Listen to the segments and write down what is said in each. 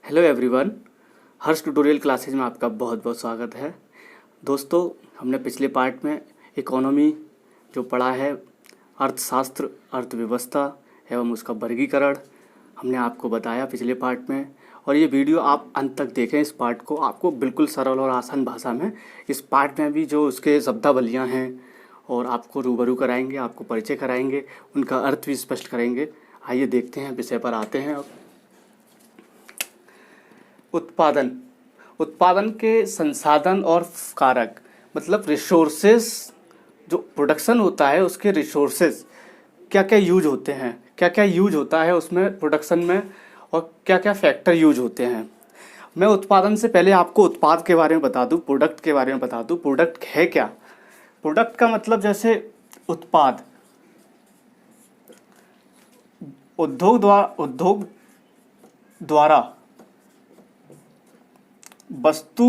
Hello everyone. Harsh tutorial classes में आपका बहुत बहुत स्वागत है। दोस्तों, हमने पिछले पार्ट में इकोनॉमी जो पढ़ा है, अर्थशास्त्र, अर्थव्यवस्था एवं उसका वर्गीकरण हमने आपको बताया पिछले पार्ट में। और ये वीडियो आप अंत तक देखें। इस पार्ट को आपको बिल्कुल सरल और आसान भाषा में इस पार्ट में भी जो उसके शब्दावलियाँ हैं और आपको रूबरू कराएंगे, आपको परिचय कराएंगे, उनका अर्थ भी स्पष्ट करेंगे। आइए देखते हैं, विषय पर आते हैं। अब उत्पादन के संसाधन और कारक, मतलब रिसोर्सेज। जो प्रोडक्शन होता है उसके रिसोर्सेज क्या क्या यूज होते हैं, क्या क्या यूज होता है उसमें प्रोडक्शन में, और क्या क्या फैक्टर यूज होते हैं। मैं उत्पादन से पहले आपको उत्पाद के बारे में बता दूं, प्रोडक्ट के बारे में बता दूं। प्रोडक्ट है क्या? प्रोडक्ट का मतलब जैसे उत्पाद, उद्योग द्वारा वस्तु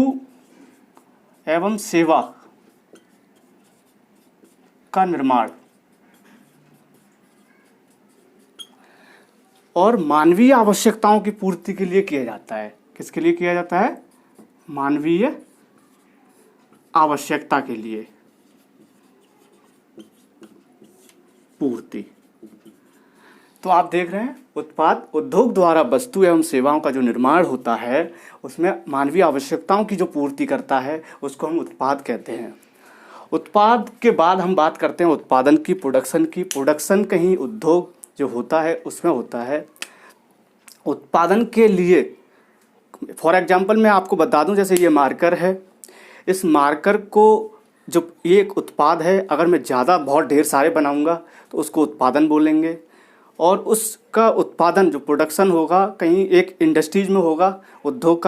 एवं सेवा का निर्माण और मानवीय आवश्यकताओं की पूर्ति के लिए किया जाता है। किसके लिए किया जाता है? मानवीय आवश्यकता के लिए पूर्ति। तो आप देख रहे हैं, उत्पाद उद्योग द्वारा वस्तु एवं सेवाओं का जो निर्माण होता है उसमें मानवीय आवश्यकताओं की जो पूर्ति करता है उसको हम उत्पाद कहते हैं। उत्पाद के बाद हम बात करते हैं उत्पादन की, प्रोडक्शन की। प्रोडक्शन कहीं उद्योग जो होता है उसमें होता है। उत्पादन के लिए फॉर एग्जांपल मैं आपको बता दूं, जैसे ये मार्कर है। इस मार्कर को जो ये एक उत्पाद है, अगर मैं ज़्यादा बहुत ढेर सारे बनाऊंगा तो उसको उत्पादन बोलेंगे। और उसका उत्पादन जो प्रोडक्शन होगा कहीं एक इंडस्ट्रीज में होगा, उद्योग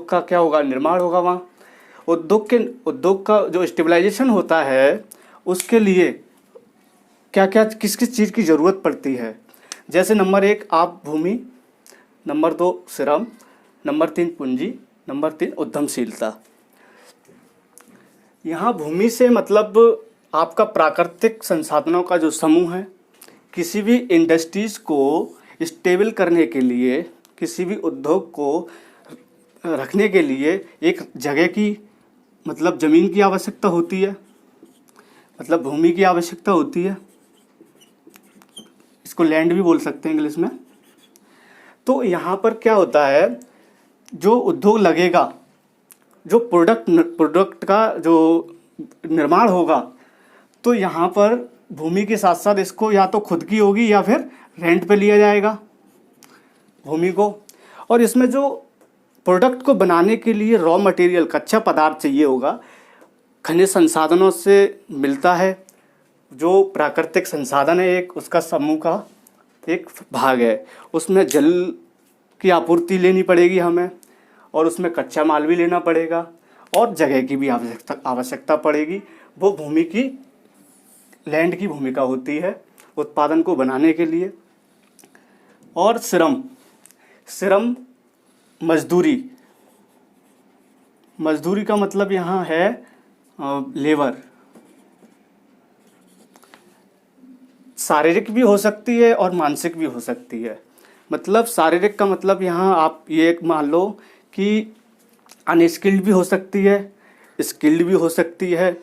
का क्या होगा? निर्माण होगा वहाँ। उद्योग का जो स्टेबलाइजेशन होता है उसके लिए क्या क्या किस किस चीज़ की ज़रूरत पड़ती है। जैसे नंबर 1 आप भूमि, नंबर 2 श्रम, नंबर 3 पूंजी, नंबर 3 उद्यमशीलता। यहाँ भूमि से मतलब आपका प्राकृतिक संसाधनों का जो समूह है। किसी भी इंडस्ट्रीज को स्टेबल करने के लिए, किसी भी उद्योग को रखने के लिए एक जगह की, मतलब ज़मीन की आवश्यकता होती है, मतलब भूमि की आवश्यकता होती है। इसको लैंड भी बोल सकते हैं इंग्लिश में। तो यहाँ पर क्या होता है, जो उद्योग लगेगा, जो प्रोडक्ट का जो निर्माण होगा, तो यहाँ पर भूमि के साथ साथ इसको या तो खुद की होगी या फिर रेंट पे लिया जाएगा भूमि को। और इसमें जो प्रोडक्ट को बनाने के लिए रॉ मटेरियल, कच्चा पदार्थ चाहिए होगा, खनिज संसाधनों से मिलता है। जो प्राकृतिक संसाधन है एक, उसका समूह का एक भाग है। उसमें जल की आपूर्ति लेनी पड़ेगी हमें, और उसमें कच्चा माल भी लेना पड़ेगा, और जगह की भी आवश्यकता पड़ेगी। वो भूमि की, लैंड की भूमिका होती है उत्पादन को बनाने के लिए। और श्रम मजदूरी का मतलब यहाँ है लेबर। शारीरिक भी हो सकती है और मानसिक भी हो सकती है। मतलब शारीरिक का मतलब यहाँ आप ये मान लो कि अनस्किल्ड भी हो सकती है, स्किल्ड भी हो सकती है।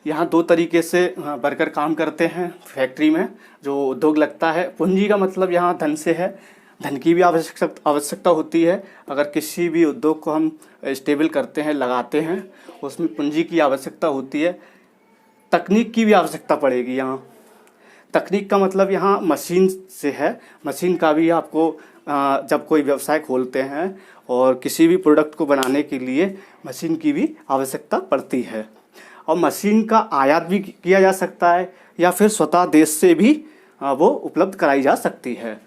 यहाँ 2 तरीके से वर्कर काम करते हैं फैक्ट्री में, जो उद्योग लगता है। पूंजी का मतलब यहाँ धन से है, धन की भी आवश्यकता होती है। अगर किसी भी उद्योग को हम स्टेबल करते हैं, लगाते हैं, उसमें पूंजी की आवश्यकता होती है। तकनीक की भी आवश्यकता पड़ेगी यहाँ। तकनीक का मतलब यहाँ मशीन से है। मशीन का भी आपको जब कोई व्यवसाय खोलते हैं और किसी भी प्रोडक्ट को बनाने के लिए मशीन की भी आवश्यकता पड़ती है। और मशीन का आयात भी किया जा सकता है, या फिर स्वतः देश से भी वो उपलब्ध कराई जा सकती है।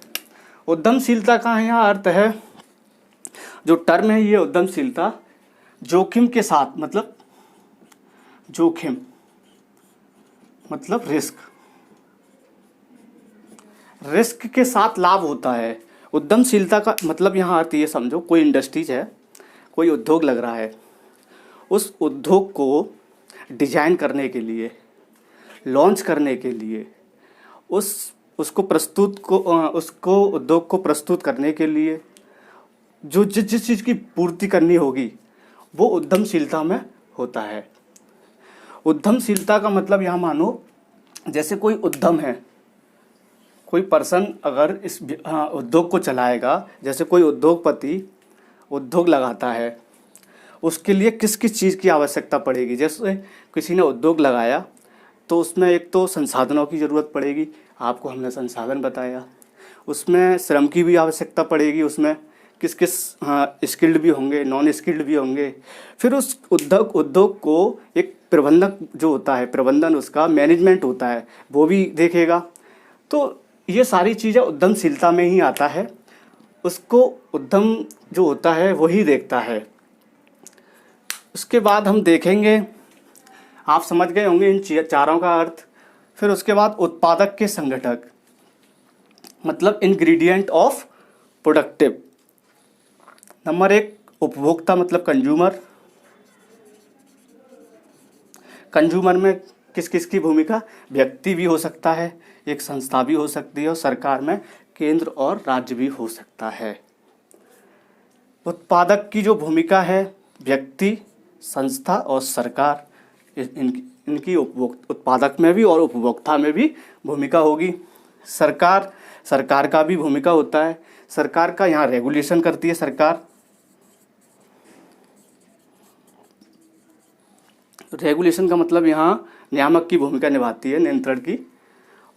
उद्यमशीलता का यहाँ अर्थ है, जो टर्म है ये उद्यमशीलता, जोखिम के साथ, मतलब जोखिम मतलब रिस्क के साथ लाभ होता है। उद्यमशीलता का मतलब यहाँ अर्थ ये समझो, कोई इंडस्ट्रीज है, कोई उद्योग लग रहा है, उस उद्योग को डिजाइन करने के लिए, लॉन्च करने के लिए, उसको उद्योग को प्रस्तुत करने के लिए जो जिस जिस चीज़ की पूर्ति करनी होगी वो उद्यमशीलता में होता है। उद्यमशीलता का मतलब यहाँ मानो जैसे कोई उद्यम है, कोई पर्सन अगर इस उद्योग को चलाएगा, जैसे कोई उद्योगपति उद्योग लगाता है, उसके लिए किस किस चीज़ की आवश्यकता पड़ेगी। जैसे किसी ने उद्योग लगाया तो उसमें एक तो संसाधनों की ज़रूरत पड़ेगी, आपको हमने संसाधन बताया। उसमें श्रम की भी आवश्यकता पड़ेगी, उसमें किस किस स्किल्ड भी होंगे, नॉन स्किल्ड भी होंगे। फिर उस उद्योग को एक प्रबंधक जो होता है, प्रबंधन उसका मैनेजमेंट होता है, वो भी देखेगा। तो ये सारी चीज़ें उद्यमशीलता में ही आता है, उसको उद्यम जो होता है वही देखता है। उसके बाद हम देखेंगे, आप समझ गए होंगे इन चारों का अर्थ। फिर उसके बाद उत्पादक के संगठक, मतलब इंग्रेडिएंट ऑफ प्रोडक्टिव। नंबर 1 उपभोक्ता मतलब कंज्यूमर। कंज्यूमर में किस किस की भूमिका, व्यक्ति भी हो सकता है, एक संस्था भी हो सकती है, और सरकार में केंद्र और राज्य भी हो सकता है। उत्पादक की जो भूमिका है, व्यक्ति, संस्था और सरकार, इनकी उत्पादक में भी और उपभोक्ता में भी भूमिका होगी। सरकार का भी भूमिका होता है। सरकार का यहाँ रेगुलेशन करती है सरकार। रेगुलेशन का मतलब यहाँ नियामक की भूमिका निभाती है, नियंत्रण की।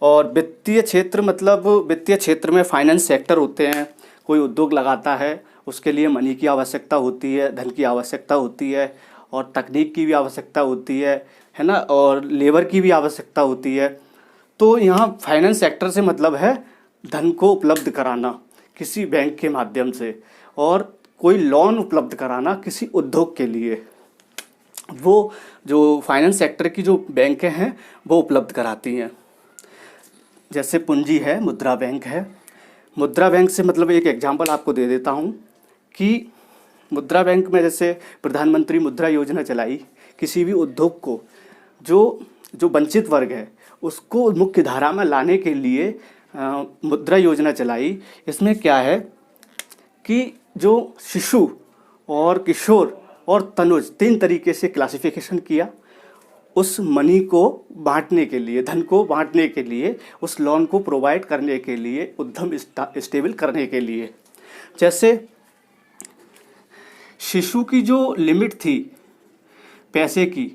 और वित्तीय क्षेत्र मतलब वित्तीय क्षेत्र में फाइनेंस सेक्टर होते हैं। कोई उद्योग लगाता है, उसके लिए मनी की आवश्यकता होती है, धन की आवश्यकता होती है, और तकनीक की भी आवश्यकता होती है ना, और लेबर की भी आवश्यकता होती है। तो यहाँ फाइनेंस सेक्टर से मतलब है धन को उपलब्ध कराना किसी बैंक के माध्यम से, और कोई लोन उपलब्ध कराना किसी उद्योग के लिए। वो जो फाइनेंस सेक्टर की जो बैंकें हैं वो उपलब्ध कराती हैं। जैसे पूंजी है, मुद्रा बैंक है। मुद्रा बैंक से मतलब एक एग्जांपल आपको दे देता हूँ कि मुद्रा बैंक में जैसे प्रधानमंत्री मुद्रा योजना चलाई, किसी भी उद्योग को जो वंचित वर्ग है उसको मुख्य धारा में लाने के लिए मुद्रा योजना चलाई। इसमें क्या है कि जो शिशु और किशोर और तनुज 3 तरीके से क्लासिफिकेशन किया उस मनी को बांटने के लिए, धन को बांटने के लिए, उस लोन को प्रोवाइड करने के लिए, उद्यम स्टेबल करने के लिए। जैसे शिशु की जो लिमिट थी पैसे की,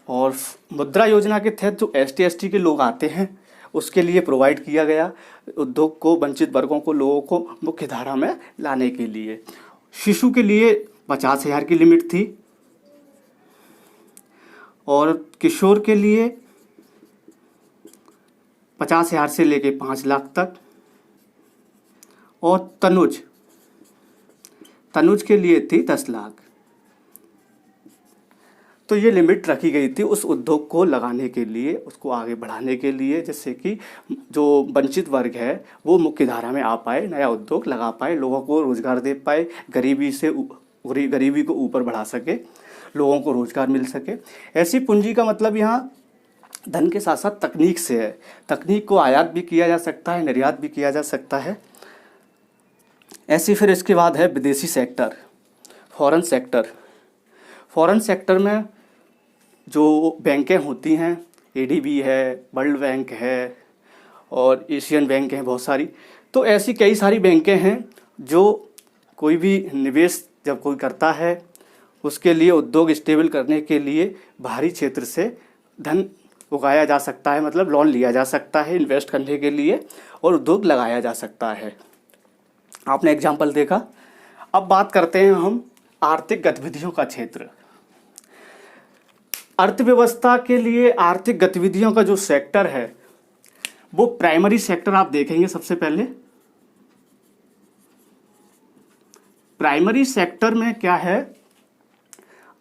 और मुद्रा योजना के तहत जो ST ST के लोग आते हैं उसके लिए प्रोवाइड किया गया उद्योग को, वंचित वर्गों को, लोगों को मुख्य धारा में लाने के लिए। शिशु के लिए 50,000 की लिमिट थी, और किशोर के लिए 50,000 से लेके 5 लाख तक, और तनुज के लिए थी 10 लाख। तो ये लिमिट रखी गई थी उस उद्योग को लगाने के लिए, उसको आगे बढ़ाने के लिए, जिससे कि जो वंचित वर्ग है वो मुख्य धारा में आ पाए, नया उद्योग लगा पाए, लोगों को रोजगार दे पाए, गरीबी को ऊपर बढ़ा सके, लोगों को रोजगार मिल सके। ऐसी पूंजी का मतलब यहाँ धन के साथ साथ तकनीक से है। तकनीक को आयात भी किया जा सकता है, निर्यात भी किया जा सकता है। ऐसी फिर इसके बाद है विदेशी sector, foreign sector. Foreign sector में जो बैंकें होती हैं, ADB है, वर्ल्ड बैंक है, और एशियन बैंक हैं बहुत सारी। तो ऐसी कई सारी बैंकें हैं जो कोई भी निवेश जब कोई करता है उसके लिए, उद्योग स्टेबल करने के लिए बाहरी क्षेत्र से धन उगाया जा सकता है, मतलब लोन लिया जा सकता है इन्वेस्ट करने के लिए, और उद्योग लगाया जा सकता है। आपने एग्जाम्पल देखा। अब बात करते हैं हम आर्थिक गतिविधियों का क्षेत्र। अर्थव्यवस्था के लिए आर्थिक गतिविधियों का जो सेक्टर है वो प्राइमरी सेक्टर आप देखेंगे। सबसे पहले प्राइमरी सेक्टर में क्या है,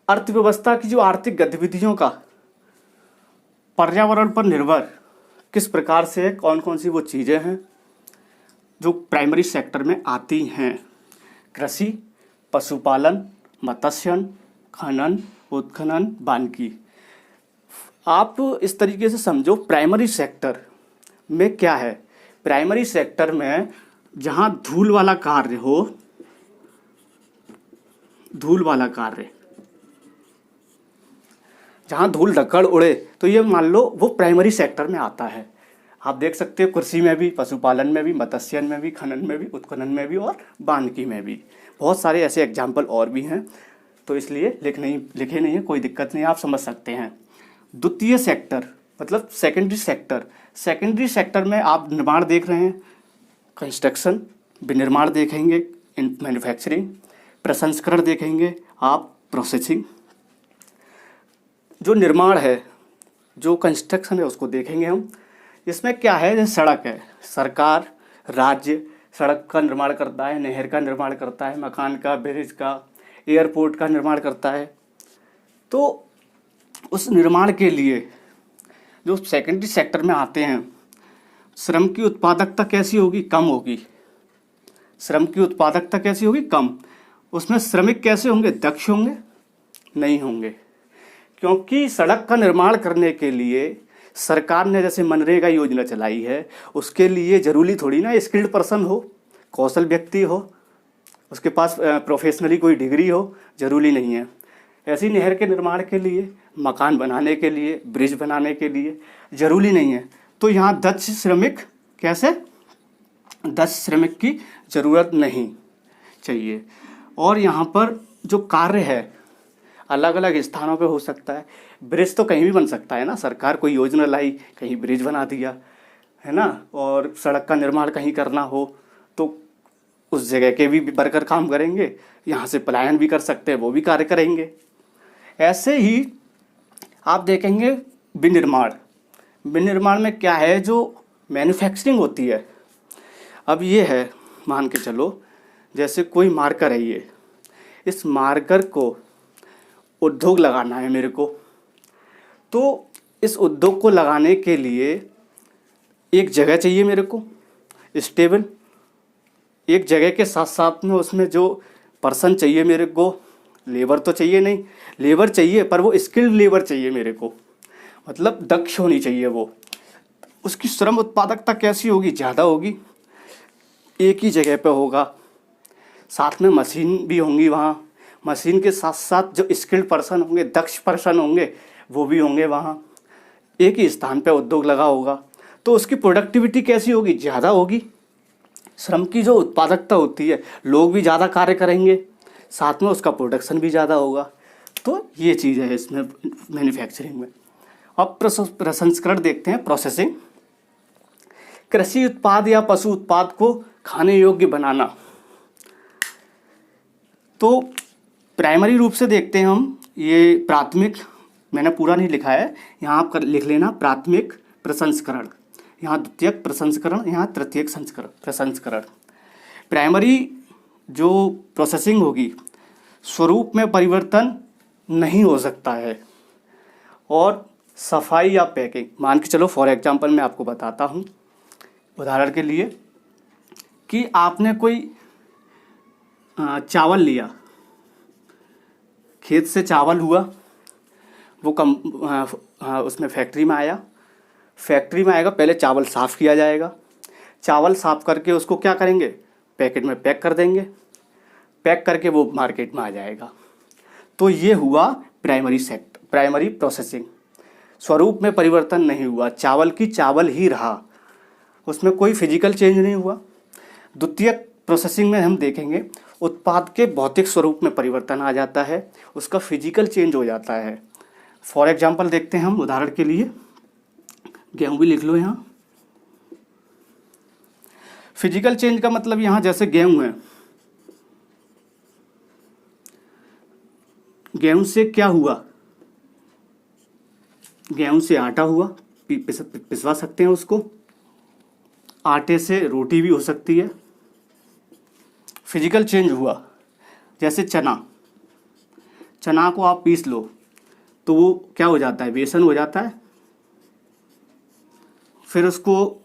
अर्थव्यवस्था की जो आर्थिक गतिविधियों का पर्यावरण पर निर्भर किस प्रकार से, कौन कौन सी वो चीज़ें हैं जो प्राइमरी सेक्टर में आती हैं। कृषि, पशुपालन, मत्स्यन, खनन, उत्खनन, वानिकी। आप इस तरीके से समझो, प्राइमरी सेक्टर में क्या है। प्राइमरी सेक्टर में जहाँ धूल वाला कार्य हो, धूल वाला कार्य, जहाँ धूल धक्कड़ उड़े, तो ये मान लो वो प्राइमरी सेक्टर में आता है। आप देख सकते हो कृषि में भी, पशुपालन में भी, मत्स्यन में भी, खनन में भी, उत्खनन में भी और वानिकी में भी। बहुत सारे ऐसे एग्जाम्पल और भी हैं, तो इसलिए लिखे नहीं है, कोई दिक्कत नहीं, आप समझ सकते हैं। द्वितीय सेक्टर मतलब सेकेंडरी सेक्टर। सेकेंडरी सेक्टर में आप निर्माण देख रहे हैं, कंस्ट्रक्शन, विनिर्माण देखेंगे, मैन्युफैक्चरिंग, प्रसंस्करण देखेंगे आप, प्रोसेसिंग। जो निर्माण है, जो कंस्ट्रक्शन है, उसको देखेंगे हम। इसमें क्या है, जैसे सड़क है, सरकार, राज्य सड़क का निर्माण करता है, नहर का निर्माण करता है, मकान का, ब्रिज का, एयरपोर्ट का निर्माण करता है। तो उस निर्माण के लिए जो सेकेंडरी सेक्टर में आते हैं, श्रम की उत्पादकता कैसी होगी, कम होगी। श्रम की उत्पादकता कैसी होगी, कम। उसमें श्रमिक कैसे होंगे, दक्ष होंगे, नहीं होंगे। क्योंकि सड़क का निर्माण करने के लिए सरकार ने जैसे मनरेगा योजना चलाई है, उसके लिए ज़रूरी थोड़ी ना स्किल्ड पर्सन हो, कौशल व्यक्ति हो, उसके पास प्रोफेशनली कोई डिग्री हो, ज़रूरी नहीं है। ऐसी नहर के निर्माण के लिए, मकान बनाने के लिए, ब्रिज बनाने के लिए ज़रूरी नहीं है। तो यहाँ दक्ष श्रमिक, कैसे, दक्ष श्रमिक की ज़रूरत नहीं चाहिए। और यहाँ पर जो कार्य है अलग अलग स्थानों पे हो सकता है। ब्रिज तो कहीं भी बन सकता है ना, सरकार कोई योजना लाई, कहीं ब्रिज बना दिया है ना। और सड़क का निर्माण कहीं करना हो तो उस जगह के भी वर्कर काम करेंगे, यहाँ से पलायन भी कर सकते हैं, वो भी कार्य करेंगे। ऐसे ही आप देखेंगे विनिर्माण। विनिर्माण में क्या है, जो मैन्युफैक्चरिंग होती है। अब ये है, मान के चलो जैसे कोई मार्कर है, ये इस मार्कर को उद्योग लगाना है मेरे को, तो इस उद्योग को लगाने के लिए एक जगह चाहिए मेरे को स्टेबल, एक जगह के साथ साथ में उसमें जो पर्सन चाहिए मेरे को, लेबर तो चाहिए नहीं, लेबर चाहिए पर वो स्किल्ड लेबर चाहिए मेरे को, मतलब दक्ष होनी चाहिए वो। उसकी श्रम उत्पादकता कैसी होगी, ज़्यादा होगी, एक ही जगह पे होगा, साथ में मशीन भी होंगी वहाँ, मशीन के साथ साथ जो स्किल्ड पर्सन होंगे, दक्ष पर्सन होंगे, वो भी होंगे वहाँ। एक ही स्थान पे उद्योग लगा होगा, तो उसकी प्रोडक्टिविटी कैसी होगी, ज़्यादा होगी। श्रम की जो उत्पादकता होती है, लोग भी ज़्यादा कार्य करेंगे, साथ में उसका प्रोडक्शन भी ज़्यादा होगा। तो ये चीज़ है इसमें मैन्युफैक्चरिंग में। अब प्रसंस्करण देखते हैं, प्रोसेसिंग। कृषि उत्पाद या पशु उत्पाद को खाने योग्य बनाना। तो प्राइमरी रूप से देखते हैं हम, ये प्राथमिक, मैंने पूरा नहीं लिखा है, यहाँ आप लिख लेना प्राथमिक प्रसंस्करण, यहाँ द्वितीयक प्रसंस्करण, यहाँ तृतीयक प्रसंस्करण। प्राइमरी जो प्रोसेसिंग होगी, स्वरूप में परिवर्तन नहीं हो सकता है। और सफाई या पैकिंग, मान के चलो फॉर एग्जांपल मैं आपको बताता हूँ उदाहरण के लिए, कि आपने कोई चावल लिया, खेत से चावल हुआ, वो उसमें फैक्ट्री में आया, फैक्ट्री में आएगा, पहले चावल साफ़ किया जाएगा, चावल साफ़ करके उसको क्या करेंगे, पैकेट में पैक कर देंगे, पैक करके वो मार्केट में आ जाएगा। तो ये हुआ प्राइमरी प्रोसेसिंग। स्वरूप में परिवर्तन नहीं हुआ, चावल की चावल ही रहा, उसमें कोई फिजिकल चेंज नहीं हुआ। द्वितीयक प्रोसेसिंग में हम देखेंगे उत्पाद के भौतिक स्वरूप में परिवर्तन आ जाता है, उसका फिजिकल चेंज हो जाता है। फॉर एग्जांपल देखते हैं हम उदाहरण के लिए, गेहूं भी लिख लो यहाँ। फिजिकल चेंज का मतलब यहाँ जैसे गेहूं है, गेहूं से क्या हुआ, गेहूं से आटा हुआ, पिसवा सकते हैं उसको, आटे से रोटी भी हो सकती है। फिजिकल चेंज हुआ। जैसे चना को आप पीस लो तो वो क्या हो जाता है, बेसन हो जाता है। फिर उसको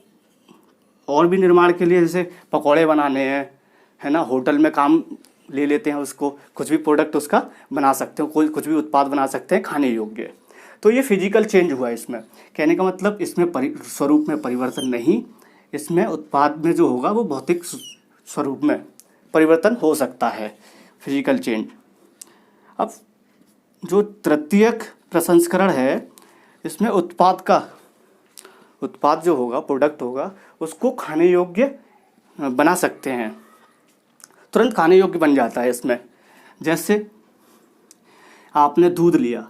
और भी निर्माण के लिए, जैसे पकौड़े बनाने हैं, है ना, होटल में काम ले लेते हैं उसको, कुछ भी प्रोडक्ट उसका बना सकते हो, कोई कुछ भी उत्पाद बना सकते हैं खाने योग्य। तो ये फिजिकल चेंज हुआ इसमें। कहने का मतलब इसमें स्वरूप में परिवर्तन नहीं, इसमें उत्पाद में जो होगा वो भौतिक स्वरूप में परिवर्तन हो सकता है, फिजिकल चेंज। अब जो तृतीयक प्रसंस्करण है, इसमें उत्पाद जो होगा, प्रोडक्ट होगा, उसको खाने योग्य बना सकते हैं, तुरंत खाने योग्य बन जाता है इसमें। जैसे आपने दूध लिया,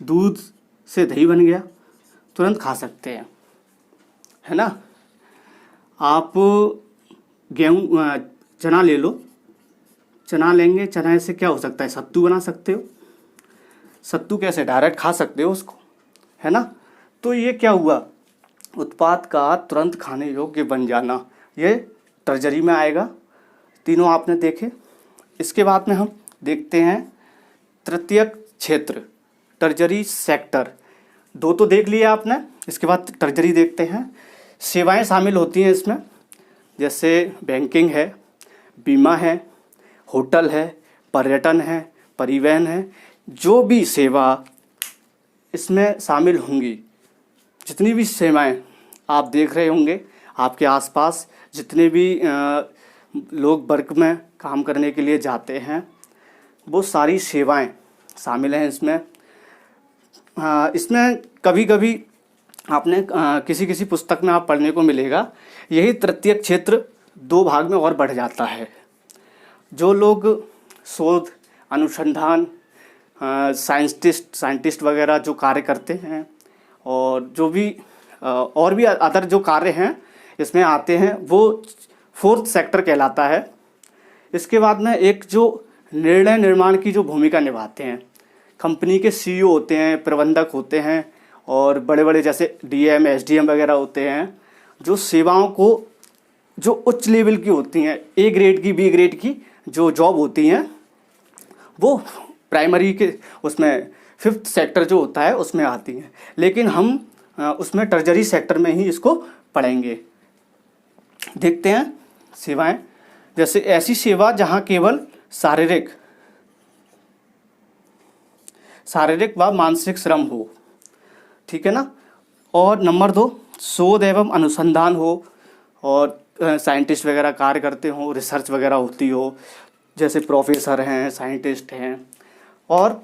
दूध से दही बन गया, तुरंत खा सकते हैं, है ना। आप चना ले लो, चना लेंगे, चना से क्या हो सकता है, सत्तू बना सकते हो। सत्तू कैसे, डायरेक्ट खा सकते हो उसको, है ना। तो ये क्या हुआ, उत्पाद का तुरंत खाने योग्य बन जाना, ये ट्रेजरी में आएगा। तीनों आपने देखे। इसके बाद में हम देखते हैं तृतीयक क्षेत्र, ट्रेजरी सेक्टर। दो तो देख लिया आपने, इसके बाद ट्रेजरी देखते हैं। सेवाएं शामिल होती हैं इसमें, जैसे बैंकिंग है, बीमा है, होटल है, पर्यटन है, परिवहन है। जो भी सेवा इसमें शामिल होंगी, जितनी भी सेवाएं आप देख रहे होंगे, आपके आसपास जितने भी लोग वर्क में काम करने के लिए जाते हैं, वो सारी सेवाएं शामिल हैं इसमें। इसमें कभी कभी आपने किसी किसी पुस्तक में आप पढ़ने को मिलेगा, यही तृतीयक क्षेत्र दो भाग में और बढ़ जाता है। जो लोग शोध, अनुसंधान, साइंटिस्ट वगैरह जो कार्य करते हैं, और जो भी और भी अदर जो कार्य हैं इसमें आते हैं, वो फोर्थ सेक्टर कहलाता है। इसके बाद में एक जो निर्णय निर्माण की जो भूमिका निभाते हैं, कंपनी के सीईओ होते हैं, प्रबंधक होते हैं, और बड़े बड़े जैसे डीएम, एसडीएम वगैरह होते हैं, जो सेवाओं को जो उच्च लेवल की होती हैं, ए ग्रेड की, बी ग्रेड की जो जॉब होती हैं, वो प्राइमरी के उसमें फिफ्थ सेक्टर जो होता है उसमें आती हैं। लेकिन हम उसमें ट्रेजरी सेक्टर में ही इसको पढ़ेंगे। देखते हैं सेवाएं, जैसे ऐसी सेवा जहां केवल शारीरिक व मानसिक श्रम हो, ठीक है ना। और नंबर 2, शोध एवं अनुसंधान हो, और साइंटिस्ट वगैरह कार्य करते हों, रिसर्च वगैरह होती हो, जैसे प्रोफेसर हैं, साइंटिस्ट हैं। और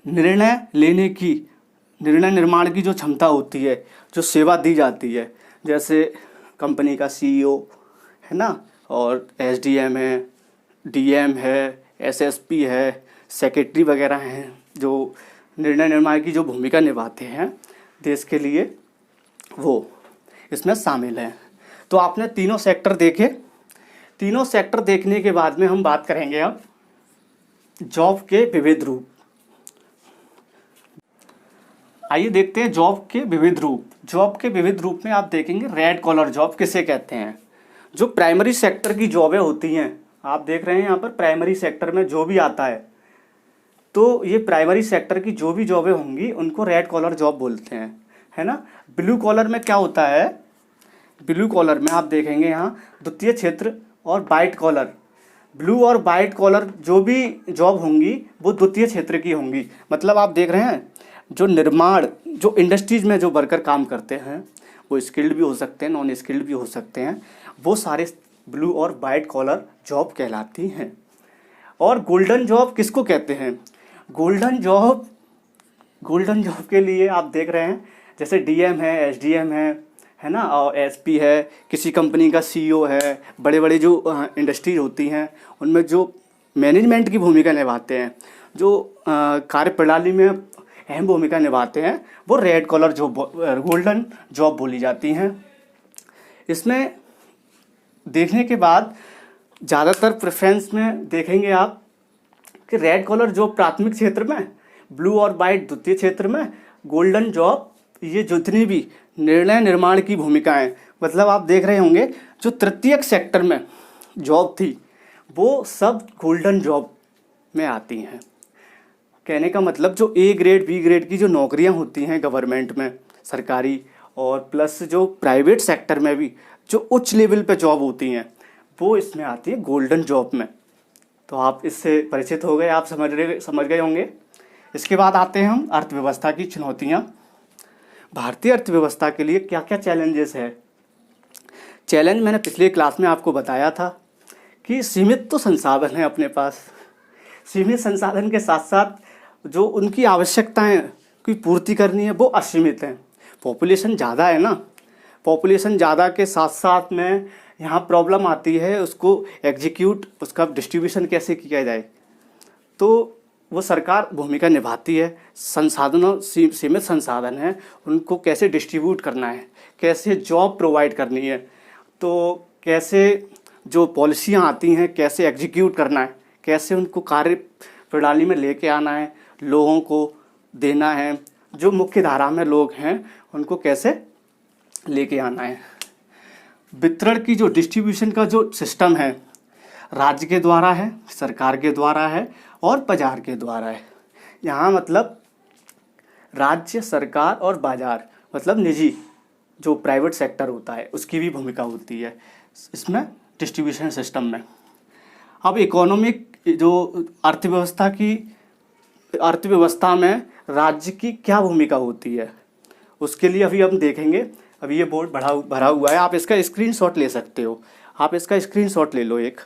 निर्णय निर्माण की जो क्षमता होती है, जो सेवा दी जाती है, जैसे कंपनी का सीईओ है ना, और एसडीएम है, डीएम है, एसएसपी है, सेक्रेटरी वगैरह हैं, जो निर्णय निर्माण की जो भूमिका निभाते हैं देश के लिए, वो इसमें शामिल हैं। तो आपने तीनों सेक्टर देखे। तीनों सेक्टर देखने के बाद में हम बात करेंगे अब जॉब के विविध रूप। आइए देखते हैं जॉब के विविध रूप। जॉब के विविध रूप में आप देखेंगे रेड कॉलर जॉब किसे कहते हैं। जो प्राइमरी सेक्टर की जॉबें होती हैं, आप देख रहे हैं यहाँ पर प्राइमरी सेक्टर में जो भी आता है, तो ये प्राइमरी सेक्टर की जो भी जॉबें होंगी उनको रेड कॉलर जॉब बोलते हैं, है ना। ब्लू कॉलर में क्या होता है, ब्लू कॉलर में आप देखेंगे यहाँ द्वितीय क्षेत्र और वाइट कॉलर। ब्लू और वाइट कॉलर जो भी जॉब होंगी वो द्वितीय क्षेत्र की होंगी। मतलब आप देख रहे हैं जो निर्माण, जो इंडस्ट्रीज में जो वर्कर काम करते हैं, वो स्किल्ड भी हो सकते हैं, नॉन स्किल्ड भी हो सकते हैं, वो सारे ब्लू और वाइट कॉलर जॉब कहलाती हैं। और गोल्डन जॉब किसको कहते हैं, गोल्डन जॉब के लिए आप देख रहे हैं जैसे डीएम है, एसडीएम है ना, और एसपी है, किसी कंपनी का सीईओ है, बड़े बड़े जो इंडस्ट्रीज होती हैं उनमें जो मैनेजमेंट की भूमिका निभाते हैं, जो कार्य प्रणाली में अहम भूमिका निभाते हैं, वो red collar job, golden job बोली जाती हैं। इसमें देखने के बाद ज़्यादातर प्रेफरेंस में देखेंगे आप कि रेड कॉलर जॉब प्राथमिक क्षेत्र में, ब्लू और वाइट द्वितीय क्षेत्र में, गोल्डन जॉब ये जितनी भी निर्णय निर्माण की भूमिकाएं, मतलब आप देख रहे होंगे जो तृतीयक सेक्टर में जॉब थी वो सब गोल्डन जॉब में आती हैं। कहने का मतलब जो ए ग्रेड, बी ग्रेड की जो नौकरियां होती हैं गवर्नमेंट में, सरकारी, और प्लस जो प्राइवेट सेक्टर में भी जो उच्च लेवल पे जॉब होती हैं, वो इसमें आती है गोल्डन जॉब में। तो आप इससे परिचित हो गए, आप समझ गए होंगे। इसके बाद आते हैं हम अर्थव्यवस्था की चुनौतियाँ। भारतीय अर्थव्यवस्था के लिए क्या क्या चैलेंजेस है। चैलेंज मैंने पिछले क्लास में आपको बताया था कि सीमित तो संसाधन है अपने पास, सीमित संसाधन के साथ साथ जो उनकी आवश्यकताएं की पूर्ति करनी है वो असीमित हैं। पॉपुलेशन ज़्यादा है ना, पॉपुलेशन ज़्यादा के साथ साथ में यहाँ प्रॉब्लम आती है उसको एग्जीक्यूट, उसका डिस्ट्रीब्यूशन कैसे किया जाए। तो वो सरकार भूमिका निभाती है, संसाधनों सीमित संसाधन हैं उनको कैसे डिस्ट्रीब्यूट करना है, कैसे जॉब प्रोवाइड करनी है, तो कैसे जो पॉलिसियाँ आती हैं कैसे एग्जीक्यूट करना है, कैसे उनको कार्य प्रणाली में लेके आना है, लोगों को देना है, जो मुख्य धारा में लोग हैं उनको कैसे लेके आना है। वितरण की जो डिस्ट्रीब्यूशन का जो सिस्टम है राज्य के द्वारा है, सरकार के द्वारा है और बाजार के द्वारा है। यहाँ मतलब राज्य, सरकार और बाजार मतलब निजी जो प्राइवेट सेक्टर होता है उसकी भी भूमिका होती है इसमें डिस्ट्रीब्यूशन सिस्टम में। अब इकोनॉमिक जो अर्थव्यवस्था में राज्य की क्या भूमिका होती है उसके लिए अभी हम देखेंगे। अभी ये बोर्ड भरा हुआ है, आप इसका स्क्रीनशॉट ले सकते हो, आप इसका स्क्रीनशॉट ले लो एक।